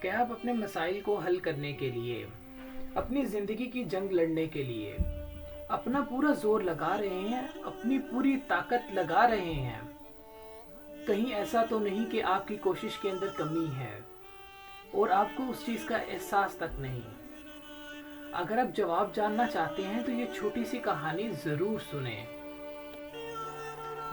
क्या आप अपने मसाइल को हल करने के लिए, अपनी ज़िंदगी की जंग लड़ने के लिए अपना पूरा जोर लगा रहे हैं, अपनी पूरी ताकत लगा रहे हैं? कहीं ऐसा तो नहीं कि आपकी कोशिश के अंदर कमी है और आपको उस चीज़ का एहसास तक नहीं? अगर आप जवाब जानना चाहते हैं तो ये छोटी सी कहानी ज़रूर सुने।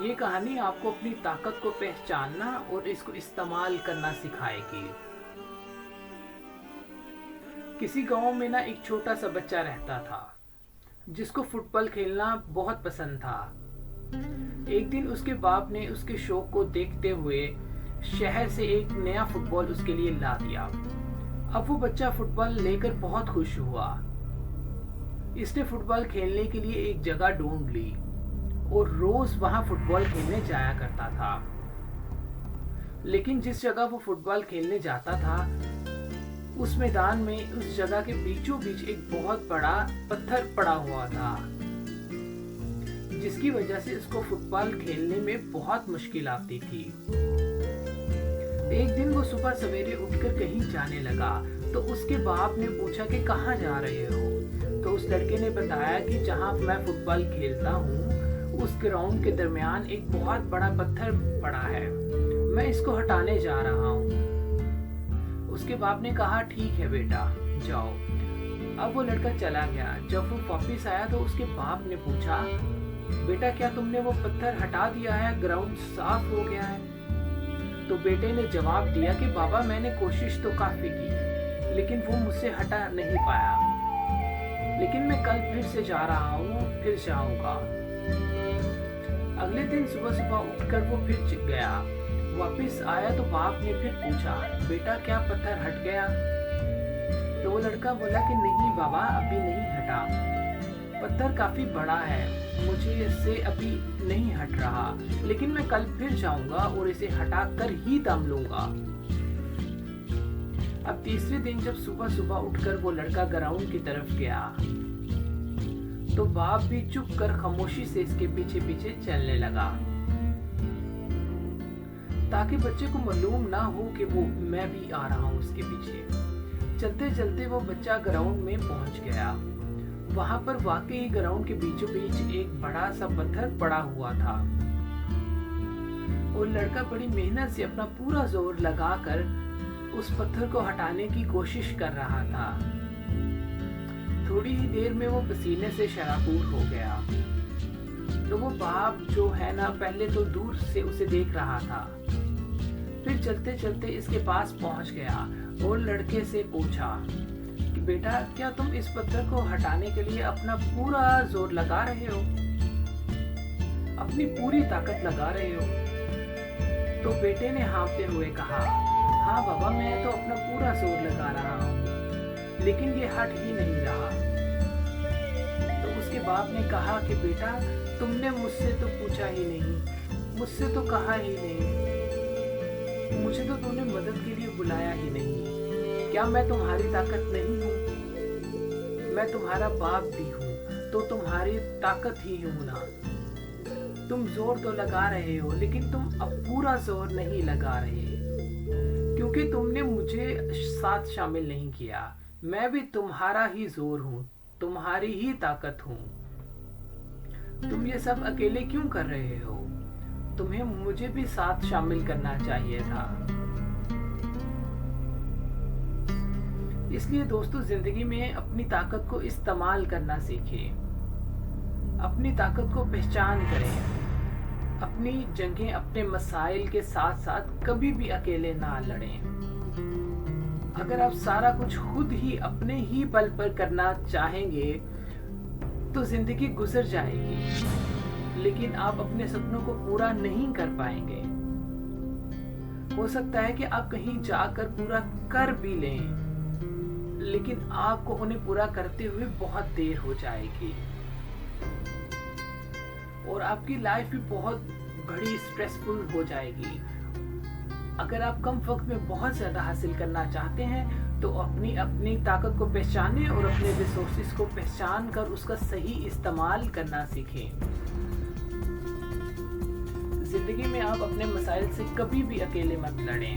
ये कहानी आपको अपनी ताकत को पहचानना और इसको इस्तेमाल करना सिखाएगी। किसी गांव में ना एक छोटा सा बच्चा रहता था जिसको फुटबॉल खेलना बहुत पसंद था। एक दिन उसके बाप ने उसके शौक को देखते हुए शहर से एक नया फुटबॉल उसके लिए ला दिया। अब वो बच्चा फुटबॉल लेकर बहुत खुश हुआ। इसने फुटबॉल खेलने के लिए एक जगह ढूंढ ली और रोज वहां फुटबॉल खेलने जाया करता था। लेकिन जिस जगह वो फुटबॉल खेलने जाता था उस मैदान में, उस जगह के बीचों बीच एक बहुत बड़ा पत्थर पड़ा हुआ था, जिसकी वजह से उसको फुटबॉल खेलने में बहुत मुश्किल आती थी। एक दिन वो सुबह सवेरे उठकर कहीं जाने लगा तो उसके बाप ने पूछा कि कहाँ जा रहे हो? तो उस लड़के ने बताया कि जहाँ मैं फुटबॉल खेलता हूँ उस ग्राउंड के दरमियान एक बहुत बड़ा पत्थर पड़ा है, मैं इसको हटाने जा रहा हूँ। उसके बाप ने कहा ठीक है बेटा जाओ। अब वो लड़का चला गया। जब वो वापस आया तो उसके बाप ने पूछा, बेटा क्या तुमने वो पत्थर हटा दिया है, ग्राउंड साफ हो गया है? तो बेटे ने जवाब दिया कि बाबा मैंने कोशिश तो काफी की लेकिन वो मुझसे हटा नहीं पाया, लेकिन मैं कल फिर से जा रहा हूँ, फिर जाऊंगा। अगले दिन सुबह सुबह उठकर वो फिर गया। वापस आया तो बाप ने फिर पूछा, बेटा क्या पत्थर हट गया? तो वो लड़का बोला कि नहीं बाबा अभी नहीं हटा, पत्थर काफी बड़ा है, मुझे इससे अभी नहीं हट रहा, लेकिन मैं कल फिर जाऊंगा और इसे हटा कर ही दम लूंगा। अब तीसरे दिन जब सुबह सुबह उठकर वो लड़का ग्राउंड की तरफ गया तो बाप भी चुप कर खामोशी से इसके पीछे पीछे चलने लगा ताकि बच्चे को मालूम ना हो कि वो मैं भी आ रहा हूँ उसके पीछे। चलते चलते वो बच्चा ग्राउंड में पहुंच गया। वहां पर वाकई ग्राउंड के बीचों बीच एक बड़ा सा पत्थर पड़ा हुआ था और लड़का बड़ी मेहनत से अपना पूरा जोर लगाकर उस पत्थर को हटाने की कोशिश कर रहा था। थोड़ी ही देर में वो पसीने से शराबूर हो गया। तो वो बाप जो है ना पहले तो दूर से उसे देख रहा था, फिर चलते चलते इसके पास पहुंच गया और लड़के से पूछा कि बेटा क्या तुम इस पत्थर को हटाने के लिए अपना पूरा जोर लगा रहे हो, अपनी पूरी ताकत लगा रहे हो? तो बेटे ने हाँफते हुए कहा, हाँ बाबा मैं तो अपना पूरा जोर लगा रहा हूँ लेकिन ये हट ही नहीं रहा। तो उसके बाप ने कहा कि बेटा तुमने मुझसे तो पूछा ही नहीं, मुझसे तो कहा ही नहीं, मुझे तो तुमने मदद के लिए बुलाया ही नहीं। क्या मैं तुम्हारी ताकत नहीं हूँ? मैं तुम्हारा बाप भी हूँ तो तुम्हारी ताकत ही हूँ ना। तुम जोर तो लगा रहे हो लेकिन तुम अब पूरा जोर नहीं लगा रहे क्योंकि तुमने मुझे साथ शामिल नहीं किया। मैं भी तुम्हारा ही जोर हूँ, तुम्हारी ही ताकत हूँ। तुम ये सब अकेले क्यों कर रहे हो? तुम्हें मुझे भी साथ शामिल करना चाहिए था। इसलिए दोस्तों जिंदगी में अपनी ताकत को इस्तेमाल करना सीखें, अपनी ताकत को पहचान करें, अपनी जंगें अपने मसाइल के साथ साथ कभी भी अकेले ना लड़ें। अगर आप सारा कुछ खुद ही अपने ही बल पर करना चाहेंगे तो जिंदगी गुजर जाएगी लेकिन आप अपने सपनों को पूरा नहीं कर पाएंगे। हो सकता है कि आप कहीं जाकर पूरा कर भी लें लेकिन आपको उन्हें पूरा करते हुए बहुत देर हो जाएगी और आपकी लाइफ भी बहुत बड़ी स्ट्रेसफुल हो जाएगी। अगर आप कम वक्त में बहुत ज्यादा हासिल करना चाहते हैं तो अपनी ताकत को पहचानें और अपने रिसोर्सेज को पहचान कर उसका सही इस्तेमाल करना सीखें। जिंदगी में आप अपने मसाइल से कभी भी अकेले मत लड़ें।